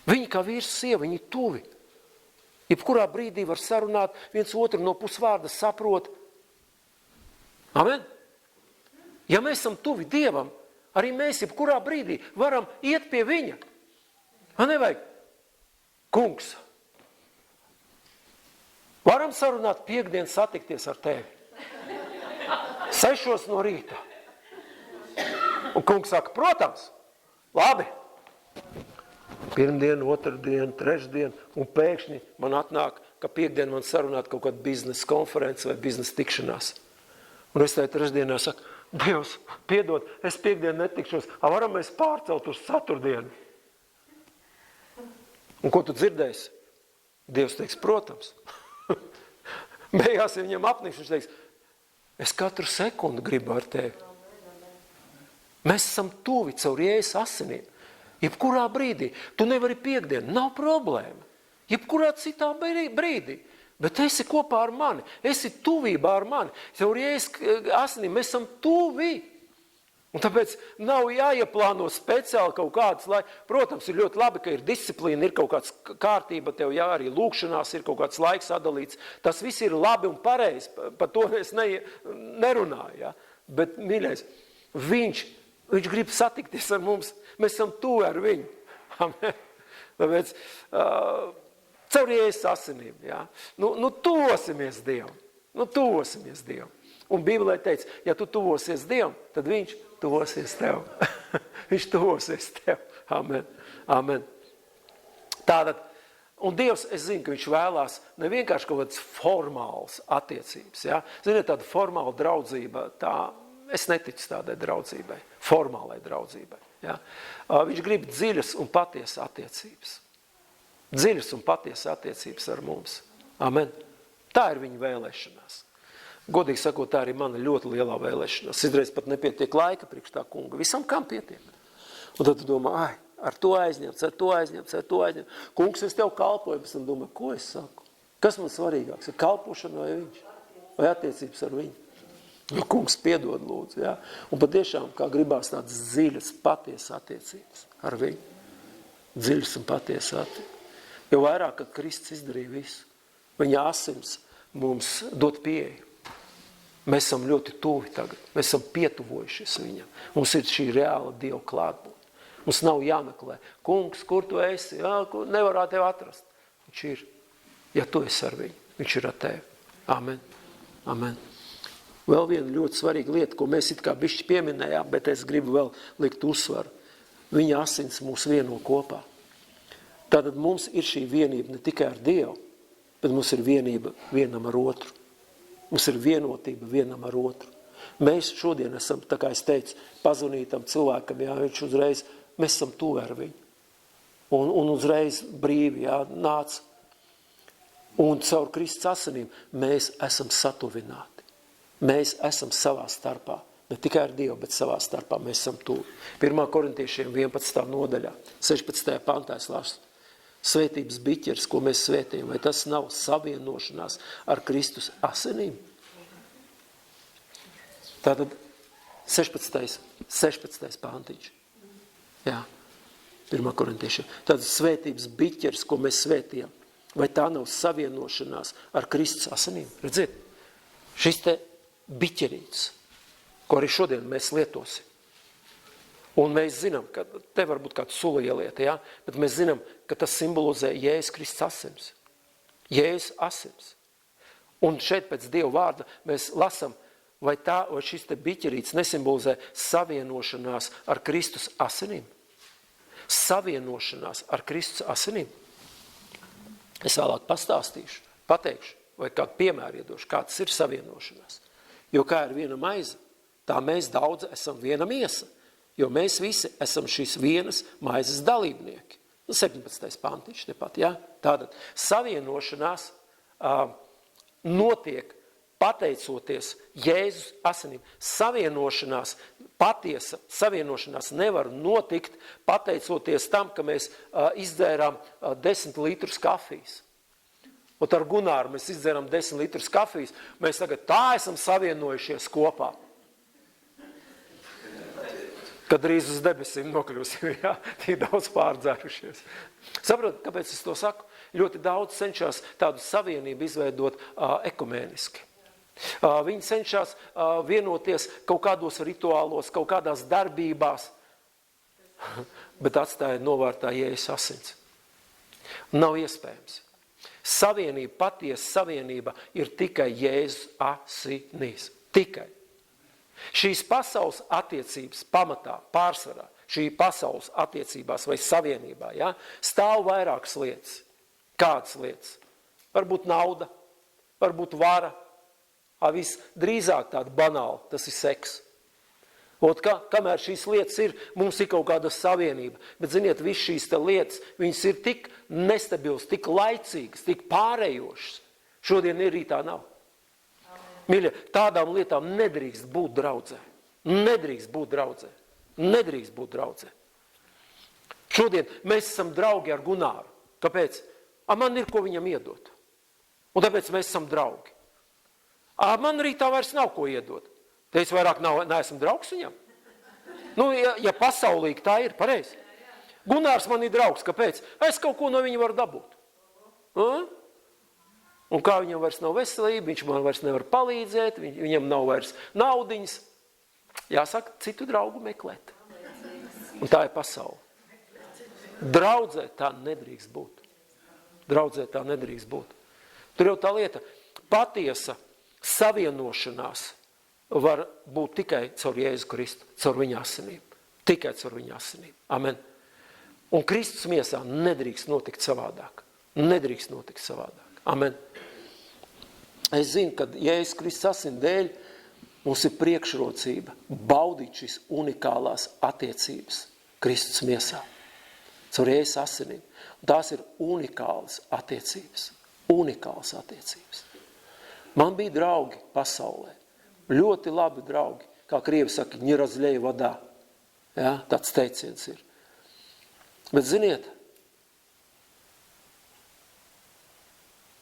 Viņi kā vīrs sieva, viņi tuvi. Jebkurā brīdī var sarunāt viens otru no pusvārda saprot. Amen? Ja mēs esam tuvi Dievam, arī mēs jebkurā brīdī varam iet pie viņa. Nevajag, kungs, varam sarunāt piekdien satikties ar tevi. 6 no rīta. Un kungs saka, protams, labi. Pirmdien, otrdien, trešdien, un pēkšņi man atnāk, ka piekdien man sarunāt kaut kādu biznesa konferenci vai biznesa tikšanās. Un es tajā trešdienā saku, Dievs, piedod, es piekdien netikšos, varam mēs pārcelt uz ceturtdienu? Un ko tu dzirdēsi? Dievs teiks, protams. Beigās viņam apniks, viņš teiks, es katru sekundi gribu ar tevi. Mēs esam tuvi caur Jēzus asinīm. Jebkurā brīdī. Tu nevari piekdien, nav problēma. Jebkurā citā brīdī. Bet esi kopā ar mani, esi tuvībā ar mani. Caur Jēzus asinīm mēs esam tuvi. Un tāpēc nav jāieplāno speciāli kaut kāds, protams, ir ļoti labi, ka ir disciplīna, ir kaut kāds kārtība, tev arī lūkšanās ir kaut kāds laiks sadalīts. Tas viss ir labi un pareizi, par to es nerunāju. Ja? Bet, mīļais, viņš grib satikties ar mums, mēs esam tuvi ar viņu. Amen. Tāpēc, caur Jēzus asinīm, ja? Tuvosimies Dievam. Tuvosimies Dievam. Un Bībelē teica, ja tu tuvosies Dievam, tad viņš tuvosies tev. Viņš tuvosies tev. Amen. Amen. Tātad, un Dievs, es zinu, ka viņš vēlās ne vienkārši kaut kādas formālas attiecības. Ja? Ziniet, tāda formāla draudzība, es neticu tādai draudzībai, formālai draudzībai. Ja? Viņš grib dziļas un patiesas attiecības. Dziļas un patiesas attiecības ar mums. Amen. Tā ir viņa vēlēšanās. Godīgi sakot, tā arī mana ļoti lielā vēlēšanās. Citreiz pat nepietiek laika priekš tā kunga. Visam kam pietiek. Un tad tu domā, ar to aizņemts, ar to aizņemts, ar to aizņemts. Kungs, es tev kalpoju, bet es domāju, ko es saku? Kas man svarīgāks? Ir kalpošana vai viņš? Vai attiecības ar viņu? Jo kungs piedod lūdzu, jā. Un patiešām, kā gribās tādas dziļas, patiesas attiecības ar viņu. Dziļas un patiesas attiecības. Jo vairāk, kad Kristus izdarīja visu, viņa asins mums dod pieeju. Mēs esam ļoti tuvi tagad. Mēs esam pietuvojušies viņam. Mums ir šī reāla Dieva klātbūtne. Mums nav jāmeklē. Kungs, kur tu esi? Jā, nevarā tevi atrast. Viņš ir. Ja tu esi ar viņu, viņš ir ar tevi. Amen. Amen. Vēl viena ļoti svarīga lieta, ko mēs it kā bišķi pieminējām, bet es gribu vēl likt uzsvaru. Viņa asins mūs vieno kopā. Tātad mums ir šī vienība ne tikai ar Dievu, bet mums ir vienība vienam ar otru. Mums ir vienotība vienam ar otru. Mēs šodien esam, tā kā es teicu, pazvanītam cilvēkam, jā, viņš uzreiz, mēs esam tuvi ar viņu. Un uzreiz brīvi, jā, nāc. Un caur Kristus asinīm mēs esam satuvināti. Mēs esam savā starpā. Ne tikai ar Dievu, bet savā starpā mēs esam tuvi. 1. Korintiešiem 11. nodaļā, 16. pantā es lasu. Svētības biķers, ko mēs svētījam, vai tas nav savienošanās ar Kristus asinīm? Tātad 16. pantiņš. Jā, 1. Korintiešiem. Tātad svētības biķers, ko mēs svētījam, vai tā nav savienošanās ar Kristus asinīm? Redziet, šis te biķerītes, ko arī šodien mēs lietosim. Un mēs zinām, ka te var būt kāda sula ielieta, ja? Bet mēs zinām, ka tas simbolizē Jēzus Kristus asinis. Jēzus asins. Un šeit pēc Dieva vārda mēs lasam, vai šis te biķerīts nesimbolizē savienošanās ar Kristus asinīm? Savienošanās ar Kristus asinīm. Es vēlāk pastāstīšu, pateikšu, vai kādu piemēru iedošu, kāds ir savienošanās. Jo kā ir viena maize, tā mēs daudz esam viena miesa. Jo mēs visi esam šīs vienas maizes dalībnieki. 17. pantiņš tepat, ja? Tātad savienošanās notiek pateicoties Jēzus asinīm. Savienošanās, patiesa savienošanās nevar notikt pateicoties tam, ka mēs izdzērām 10 litrus kafijas. Un ar Gunāru mēs izdzērām 10 litrus kafijas. Mēs tagad tā esam savienojušies kopā. Kad drīz uz debesīm nokļūsim, jā, tik daudz pārdzērušies. Saprotat, kāpēc es to saku? Ļoti daudz cenšas tādu savienību izveidot ekumēniski. Viņi cenšas vienoties kaut kādos rituālos, kaut kādās darbībās, bet atstāja novārtā Jēzus asins. Nav iespējams. Savienība, patiesa savienība ir tikai Jēzus asinīs. Tikai. Šīs pasaules attiecības pamatā, pārsvarā, šī pasaules attiecībās vai savienībā, ja, stāv vairākas lietas. Kādas lietas? Varbūt nauda, varbūt vara, visdrīzāk tāda banāla, tas ir seks. Kamēr šīs lietas ir, mums ir kaut kāda savienība, bet ziniet, viss šīs lietas, viņas ir tik nestabilas, tik laicīgas, tik pārējošas. Šodien rītā nav. Mīļa, tādām lietām nedrīkst būt draudzē. Nedrīkst būt draudzē. Nedrīkst būt draudzē. Šodien mēs esam draugi ar Gunāru. Kāpēc? Man ir ko viņam iedot. Un tāpēc mēs esam draugi. Man rītā vairs nav ko iedot. Te es vairāk neesmu draugs viņam. Ja pasaulīgi tā ir, pareizi. Gunārs man ir draugs. Kāpēc? Es kaut ko no viņa varu dabūt. Un kā viņam vairs nav veselība, viņš man vairs nevar palīdzēt, viņam nav vairs naudiņas. Jāsaka, citu draugu meklēt. Un tā ir pasaule. Draudzē tā nedrīkst būt. Draudzē tā nedrīkst būt. Tur jau tā lieta, patiesa savienošanās var būt tikai caur Jēzu Kristu, caur viņa asinīm. Tikai caur viņa asinīm. Amen. Un Kristus miesā nedrīkst notikt savādāk. Nedrīkst notikt savādāk. Amen. Es zinu, ka Jēzus Kristus asinu dēļ mums ir priekšrocība baudīt šīs unikālās attiecības Kristus miesā. Caur Jēzus asinīm. Tās ir unikālas attiecības. Unikālas attiecības. Man bija draugi pasaulē. Ļoti labi draugi. Kā krievi saka, ņirazļēja vadā. Ja, tāds teiciens ir. Bet ziniet,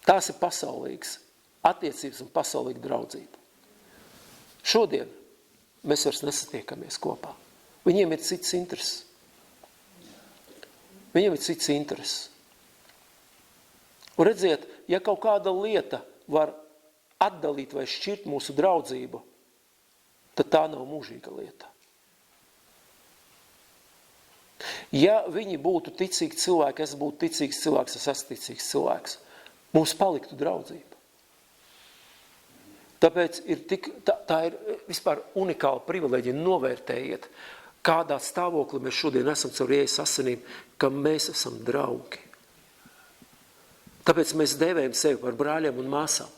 tās ir pasaulīgas attiecības un pasaulīga draudzība. Šodien mēs vairs nesatiekamies kopā. Viņiem ir cits intereses. Viņiem ir cits intereses. Un redziet, ja kaut kāda lieta var atdalīt vai šķirt mūsu draudzību, tad tā nav mūžīga lieta. Ja viņi būtu ticīgi cilvēki, es būtu ticīgs cilvēks, es esmu ticīgs cilvēks, mums paliktu draudzība. Tāpēc tā ir vispār unikāla privileģija, novērtējiet, kādā stāvoklī mēs šodien esam caur Jēzus asinīm, ka mēs esam draugi. Tāpēc mēs devējam sevi par brāļiem un māsām.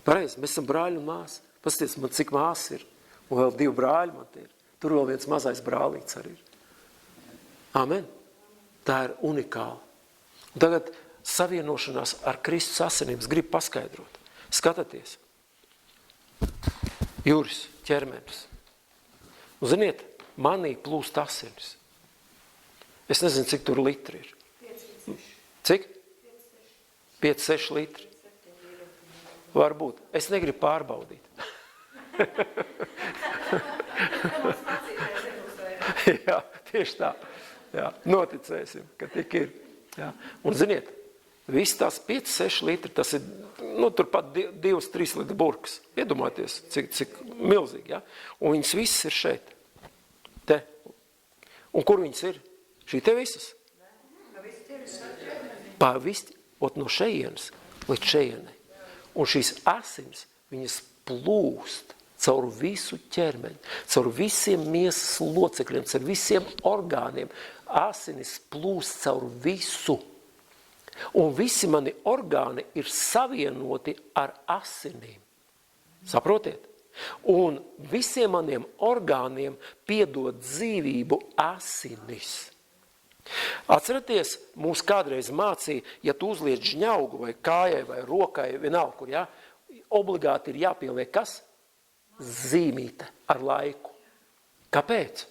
Pareizi, mēs esam brāļi un māsas. Pasties, man cik māsas ir, un vēl 2 brāļi man te ir. Tur vēl viens mazais brālīts arī ir. Amen. Tā ir unikāla. Un tagad savienošanās ar Kristus asinīm grib paskaidrot. Skatieties. Juris, ķermenis. Un ziniet, manī plūst asinis. Es nezinu, cik tur litri ir. 5-6. Cik? 5-6 litri. Varbūt. Es negribu pārbaudīt. Jā, tieši tā. Jā, noticēsim, ka tik ir. Jā. Un ziniet, Viss tās 5-6 litri, tas ir, turpat 2-3 litri burkas. Iedomājieties, cik milzīgi, ja? Un viņas visas ir šeit. Te. Un kur viņas ir? Šī te visas. Ot no šejienes līdz šejienei. Un šīs asins, viņas plūst caur visu ķermeni, caur visiem miesas locekļiem, caur visiem orgāniem. Asinis plūst caur visu. Un visi mani orgāni ir savienoti ar asinīm. Saprotiet? Un visiem maniem orgāniem piedod dzīvību asinis. Atceraties, mūs kādreiz mācīja, ja tu uzliec žņaugu vai kājai vai rokai, vienalga kur, ja, obligāti ir jāpieliek kas? Zīmīte ar laiku. Kāpēc?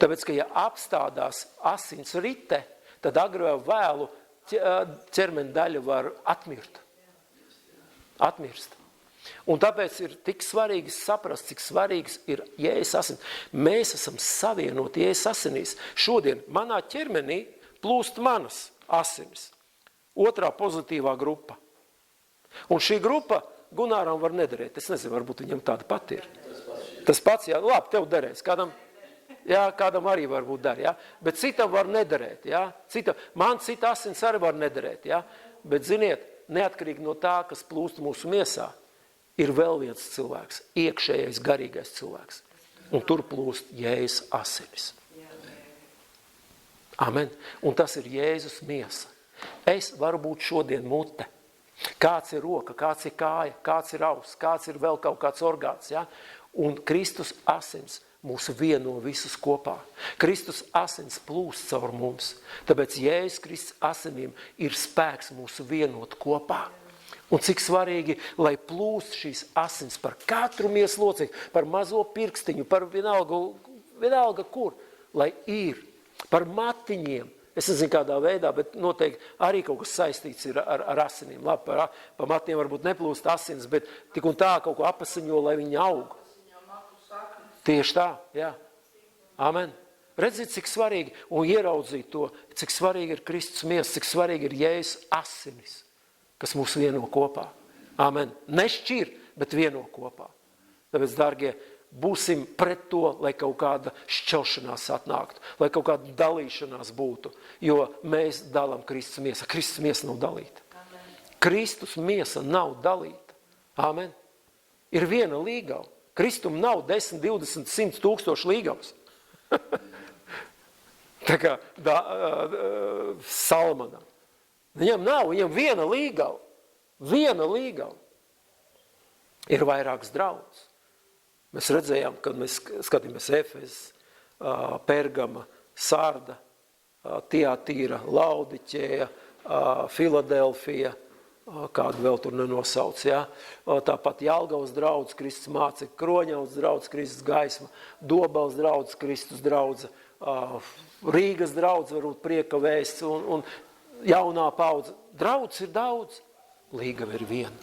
Tāpēc, ka ja apstādās asins rite, tad agri vai vēlu ķermeņa daļa var atmirst. Un tāpēc ir tik svarīgi saprast, cik svarīgs ir Jēzus asins. Mēs esam savienoti Jēzus asinīs. Šodien manā ķermenī plūst manas asinis. Otrā pozitīvā grupa. Un šī grupa Gunāram var nederēt. Es nezinu, varbūt viņam tāda pati ir. Tas pats, jā, labi, tev derēs. Kādam arī varbūt der, jā. Bet citam var nederēt, jā. Man cita asins arī var nederēt, jā. Bet ziniet, neatkarīgi no tā, kas plūst mūsu miesā, ir vēl viens cilvēks, iekšējais garīgais cilvēks. Un tur plūst Jēzus asinis. Amen. Un tas ir Jēzus miesa. Es varu būt šodien mute. Kāds ir roka, kāds ir kāja, kāds ir auss, kāds ir vēl kaut kāds orgāns, ja? Un Kristus asins mūs vieno visus kopā. Kristus asins plūst caur mums. Tāpēc Jēzus Kristus asinīm ir spēks mūsu vienot kopā. Un cik svarīgi, lai plūst šīs asins par katru miesu locekli, par mazo pirkstiņu, par vienalga kur, lai ir, par matiņiem. Es nezinu kādā veidā, bet noteikti arī kaut kas saistīts ir ar asinīm. Labi, par matiem varbūt neplūst asins, bet tik un tā kaut ko apasiņo, lai viņi aug. Tieši tā, jā. Amen. Redziet, cik svarīgi, un ieraudzīt to, cik svarīgi ir Kristus miesa, cik svarīgi ir Jēzus asinis, kas mūs vieno kopā. Amen. Nešķir, bet vieno kopā. Tāpēc, dārgie, būsim pret to, lai kaut kāda šķelšanās atnāktu, lai kaut kāda dalīšanās būtu, jo mēs dalām Kristus miesa. Kristus miesa nav dalīta. Amen. Kristus miesa nav dalīta. Amen. Ir viena līgava. Kristum nav 10, 20, 100 tūkstoši līgavas. Tā kā Salmanam. Viņam nav, viņam viena līgava. Viena līgava. Ir vairākas draudzes. Mēs redzējām, kad mēs skatījāmies Efes, Pergama, Sarda, Tiatīra, Laudikēja, Filadelfija, kādu vēl tur nenosauc, ja? Tāpat Jelgavas draudz, Kristus mācekļi, Kroņavas draudz, Kristus gaisma, Dobels draudz, Kristus draudze, Rīgas draudz, varbūt prieka vēsts un jaunā paudze. Draudz ir daudz, līgava ir viena.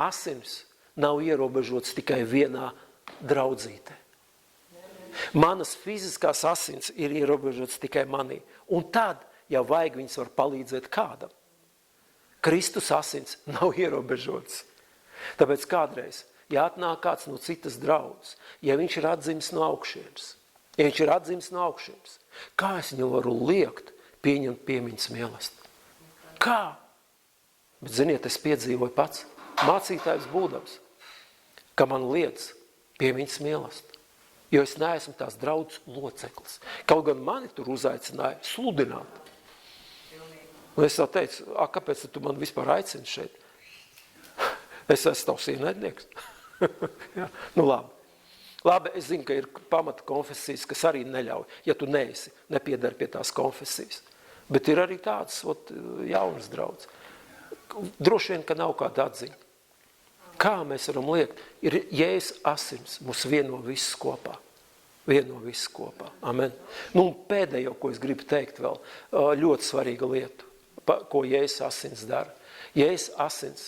Asins nav ierobežots tikai vienā draudzītē. Manas fiziskās asins ir ierobežots tikai manī. Un tad, ja vajag, viņas var palīdzēt kādam. Kristus asins nav ierobežots. Tāpēc kādreiz, ja atnāk kāds no citas draudzes, ja viņš ir atdzimis no augšienes, kā es viņam varu liekt pieņemt piemiņas mīlestību? Kā? Bet ziniet, es piedzīvoju pats, mācītājs būdams, ka man liedz piemiņas mīlestību, jo es neesmu tās draudzes loceklis. Kaut gan mani tur uzaicināja sludināt. Un es tā teicu, kāpēc tu man vispār aicini šeit? Es esmu tavs ienaidnieks. Ja? Nu labi. Labi, es zinu, ka ir pamata konfesijas, kas arī neļauj, ja tu nepiedari pie tās konfesijas. Bet ir arī tādas jaunas draudzes. Droši vien, ka nav kāda atziņa. Kā mēs varam liekt? Ir Jēzus asins, mūs vieno visus kopā. Vieno visus kopā. Amen. Nu, un pēdējo, ko es gribu teikt vēl, ļoti svarīga lieta, ko Jēzus asins dara. Jēzus asins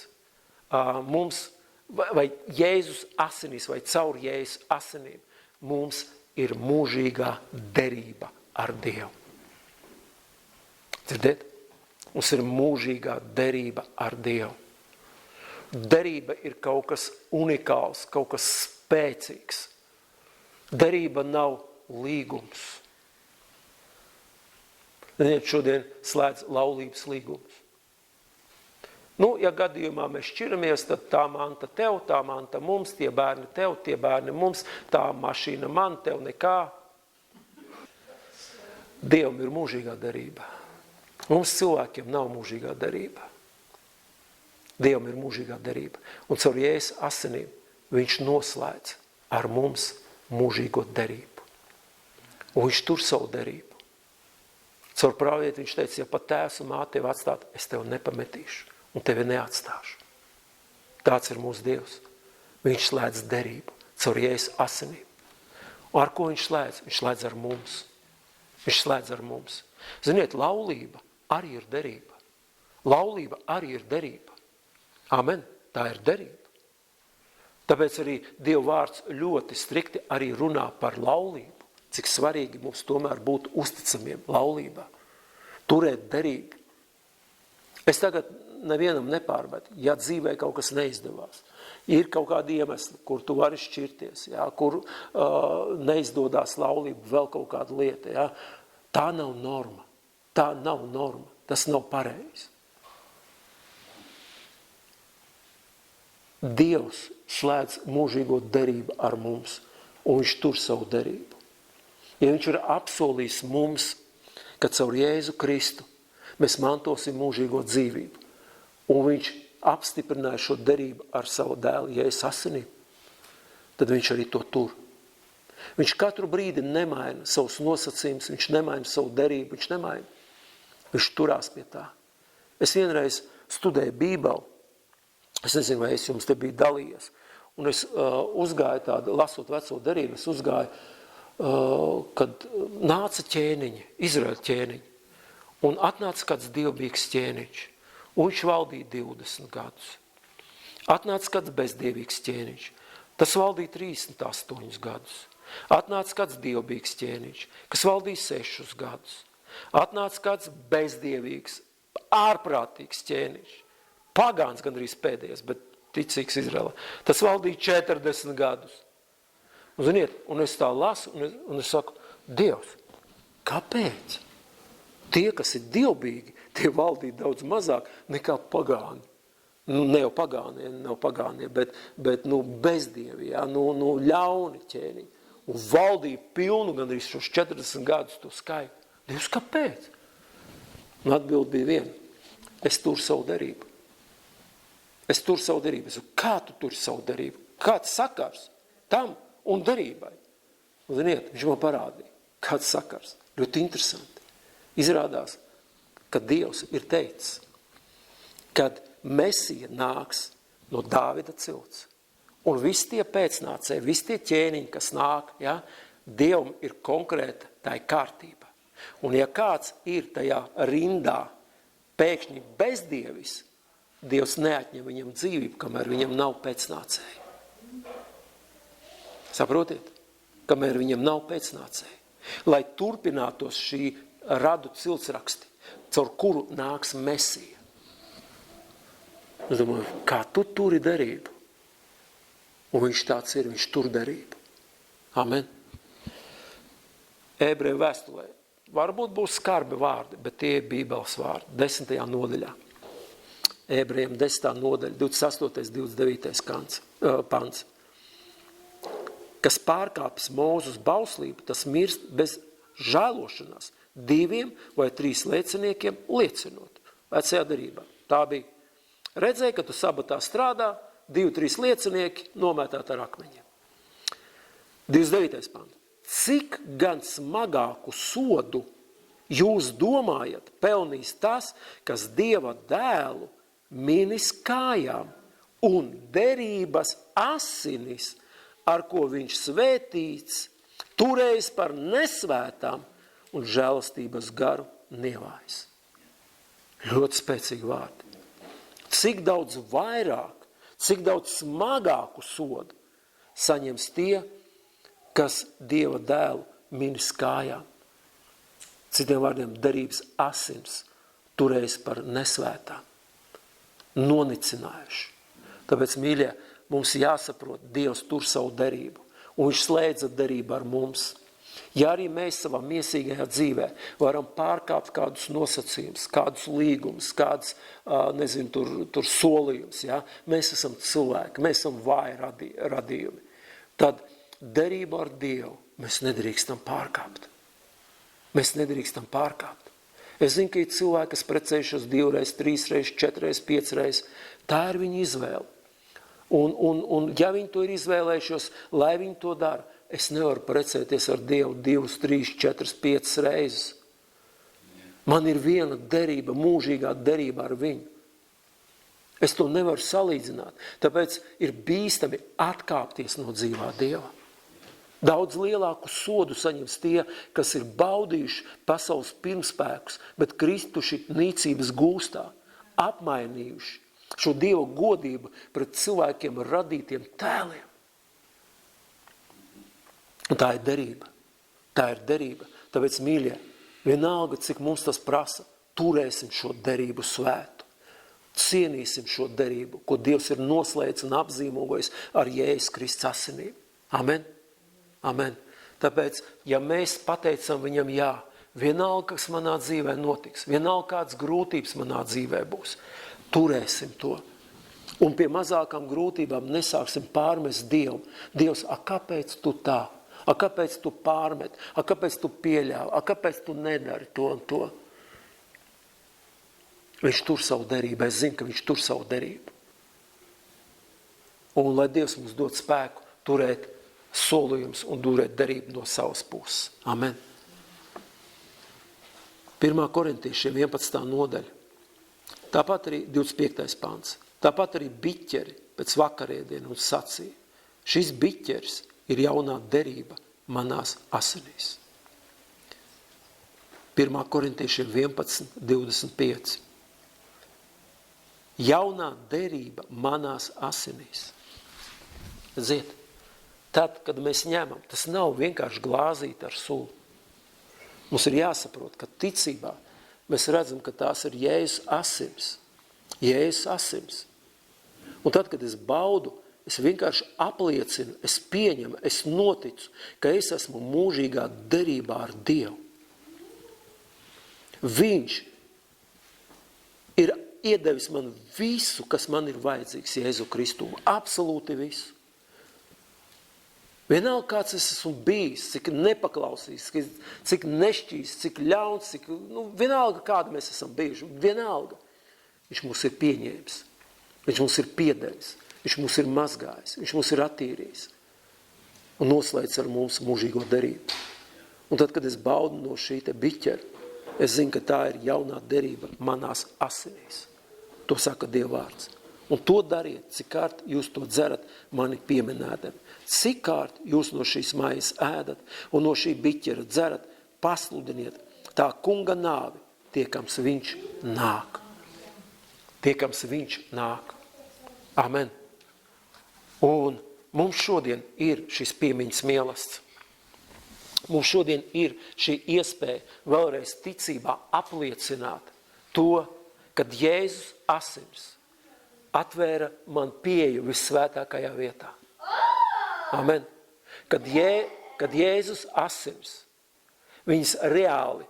mums, vai Jēzus asinīs, vai caur Jēzus asinīm, mums ir mūžīgā derība ar Dievu. Dzirdiet? Mums ir mūžīgā derība ar Dievu. Derība ir kaut kas unikāls, kaut kas spēcīgs. Derība nav līgums. Ziniet, šodien slēdz laulības līgums. Ja gadījumā mēs šķiramies, tad tā manta tev, tā manta mums, tie bērni tev, tie bērni mums, tā mašīna man, tev nekā. Dievam ir mūžīgā derība. Mums cilvēkiem nav mūžīgā derība. Dievam ir mūžīgā derība. Un caur Jēzus asinīm viņš noslēdz ar mums mūžīgo derību. Un viņš tur savu derību. Caur pravietu viņš teica, ja pat tēvs un māte tevi atstāt, es tevi nepametīšu un tevi neatstāšu. Tāds ir mūsu Dievs. Viņš slēdz derību caur Jēzus asinīm. Un ar ko viņš slēdz? Viņš slēdz ar mums. Viņš slēdz ar mums. Ziniet, laulība arī ir derība. Laulība arī ir derība. Amen. Tā ir derība. Tāpēc arī Dieva vārds ļoti strikti arī runā par laulību. Cik svarīgi mums tomēr būt uzticamiem laulībā. Turēt derību. Es tagad nevienam nepārmetu, ja dzīvē kaut kas neizdevās. Ir kaut kādi iemesli, kur tu vari šķirties, kur neizdodās laulība, vēl kaut kāda lieta. Tā nav norma. Tā nav norma. Tas nav pareizi. Dievs slēdz mūžīgo derību ar mums, un viņš tur savu derību. Ja viņš ir apsolījis mums, ka caur Jēzu Kristu mēs mantosim mūžīgo dzīvību, un viņš apstiprināja šo derību ar savu dēlu Jēzus asinīm, tad viņš arī to tur. Viņš katru brīdi nemaina savus nosacījumus, viņš nemaina savu derību, viņš nemaina. Viņš turās pie tā. Es vienreiz studēju Bībeli, es nezinu, vai es jums te biju dalījies, un es uzgāju tādu, lasot veco derību, es uzgāju, kad nāca ķēniņi, Izraēļa ķēniņi, un atnāca kāds dievbīgs ķēniņš, un viņš valdīja 20 gadus. Atnāca kāds bezdievīgs ķēniņš, tas valdīja 38 gadus. Atnāca kāds dievbīgs ķēniņš, kas valdīja 6 gadus. Atnāca kāds bezdievīgs, ārprātīgs ķēniņš, pagāns gandrīz pēdējais, bet ticīgs Izraēlā. Tas valdīja 40 gadus. Un, ziniet, un es tā lasu, un es saku, Dievs, kāpēc? Tie, kas ir dievbīgi, tie valdīja daudz mazāk nekā pagāni. Ne jau pagānie, bet bezdievi, ļauni ķēniņi. Un valdīja pilnu gandrīz šos 40 gadus to skaitu. Dievs, kāpēc? Un atbildi bija viena. Es turu savu derību. Es turu savu derību. Es saku, kā tu turi savu derību? Kāds sakars tam un derībai? Un, ziniet, viņš man parādīja, kāds sakars. Ļoti interesanti. Izrādās, ka Dievs ir teicis, kad Mesija nāks no Dāvida cilts. Un visi tie pēcnācēji, visi tie ķēniņi, kas nāk, Dievam ir konkrēta tā kārtība. Un ja kāds ir tajā rindā pēkšņi bezdievis, Dievs neatņem viņam dzīvību, kamēr viņam nav pēcnācēji. Saprotiet? Kamēr viņam nav pēcnācēji. Lai turpinātos šī radu ciltsraksti, caur kuru nāks Mesija. Es domāju, kā tu turi derību? Un viņš tāds ir, viņš tur derību. Amen. Ebreju vēstulē. Varbūt būs skarbi vārdi, bet tie ir Bībeles vārdi. 10. nodaļā. Ebrejiem 10. nodaļa, 28. 29. pants. Kas pārkāpis Mūzes bauslību, tas mirst bez žēlošanās 2 vai 3 lieciniekiem liecinot. Vecajā derībā. Tā bija. Redzēja, ka tu sabatā strādā, 2-3 liecinieki nomētāt ar akmeņiem. 29. pants. Cik gan smagāku sodu jūs domājat pelnīs tas, kas Dieva dēlu minis kājām un derības asinis, ar ko viņš svētīts, turējis par nesvētām un žēlastības garu nievājis. Ļoti spēcīgi vārdi. Cik daudz vairāk, cik daudz smagāku sodu saņems tie, kas Dieva dēlu minis kājām. Citiem vārdiem derības asins turējis par nesvētām, nonicinājuši. Tāpēc, mīļie, mums jāsaprot, Dievs tur savu derību, un viņš slēdza derību ar mums. Ja arī mēs savā miesīgajā dzīvē varam pārkāpt kādus nosacījumus, kādus līgumus, kādus, tur solījumus, ja? Mēs esam cilvēki, mēs esam vāji radījumi, tad derību ar Dievu mēs nedrīkstam pārkāpt. Mēs nedrīkstam pārkāpt. Es zinu, ka ir cilvēki, kas precējušos 2 reizes, 3 reizes, 4 reizes, 5 reizes. Tā ir viņa izvēle. Un ja viņi to ir izvēlējušos, lai viņi to dara, es nevaru precēties ar Dievu 2, 3, 4, 5 reizes. Man ir viena derība, mūžīgā derība ar viņu. Es to nevaru salīdzināt. Tāpēc ir bīstami atkāpties no dzīvā Dieva. Daudz lielāku sodu saņems tie, kas ir baudījuši pasaules pirmspēkus, bet kristuši nīcības gūstā, apmainījuši šo Dieva godību pret cilvēkiem radītiem tēliem. Un tā ir derība. Tā ir derība. Tāpēc, mīļie, vienalga, cik mums tas prasa, turēsim šo derību svētu. Cienīsim šo derību, ko Dievs ir noslēdz un apzīmogojis ar Jēzus Kristus asinīm. Amen. Amen. Tāpēc, ja mēs pateicam viņam jā, vienalga, kas manā dzīvē notiks, vienalga, kādas grūtības manā dzīvē būs, turēsim to. Un pie mazākām grūtībām nesāksim pārmest Dievu. Dievs, kāpēc tu tā? Kāpēc tu pārmet? Kāpēc tu pieļāvi? Kāpēc tu nedari to un to? Viņš tur savu derību. Es zinu, ka viņš tur savu derību. Un lai Dievs mums dod spēku turēt solījums un turēt derību no savas puses. Amen. 1. Korintiešiem 11. nodaļa. Tāpat arī 25. pants. Tāpat arī biķeri pēc vakarēdiena un sacīja. Šis biķeris ir jaunā derība manās asinīs. 1. Korintiešiem 11, 25. Jaunā derība manās asinīs. Ziet, tad, kad mēs ņemam, tas nav vienkārši glāzīt ar sulu. Mums ir jāsaprot, ka ticībā mēs redzam, ka tās ir Jēzus asinis. Jēzus asinis. Un tad, kad es baudu, es vienkārši apliecinu, es pieņemu, es noticu, ka es esmu mūžīgā derībā ar Dievu. Viņš ir iedevis man visu, kas man ir vajadzīgs Jēzu Kristu. Absolūti visu. Vienalga, kāds es esmu bijis, cik nepaklausīs, cik nešķīs, cik ļauns, vienalga, kāda mēs esam bijuši, vienalga. Viņš mūs ir pieņēmis, viņš mūs ir piedevis, viņš mūs ir mazgājis, viņš mūs ir attīrījis un noslēdz ar mums mūžīgo derību. Un tad, kad es baudu no šī te biķera, es zinu, ka tā ir jaunā derība manās asinīs. To saka Dieva vārds. Un to dariet, cik kārt jūs to dzerat mani pieminētam. Cik kārt jūs no šīs maijas ēdat un no šī biķera dzerat, pasludiniet tā kunga nāvi, tiekams viņš nāk. Tiekams viņš nāk. Amen. Un mums šodien ir šis piemiņas mielasts. Mums šodien ir šī iespēja vēlreiz ticībā apliecināt to, kad Jēzus asins atvēra man pieeju vissvētākajā vietā. Amen. Kad Jēzus asins, viņas reāli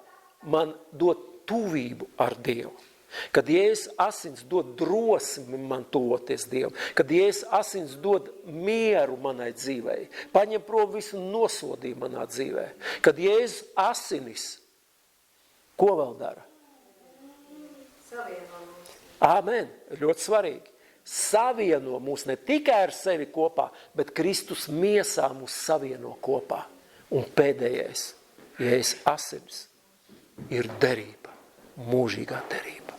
man dod tuvību ar Dievu. Kad Jēzus asins dod drosmi man tuvoties Dievu. Kad Jēzus asins dod mieru manai dzīvei. Paņem prom visu nosodījumu manā dzīvē. Kad Jēzus asinis, ko vēl dara? Amen. Ļoti svarīgi. Savieno mūs ne tikai ar sevi kopā, bet Kristus miesā mūs savieno kopā. Un pēdējais, Jēzus asins, ir derība, mūžīgā derība.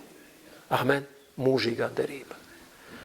Amen. Mūžīgā derība.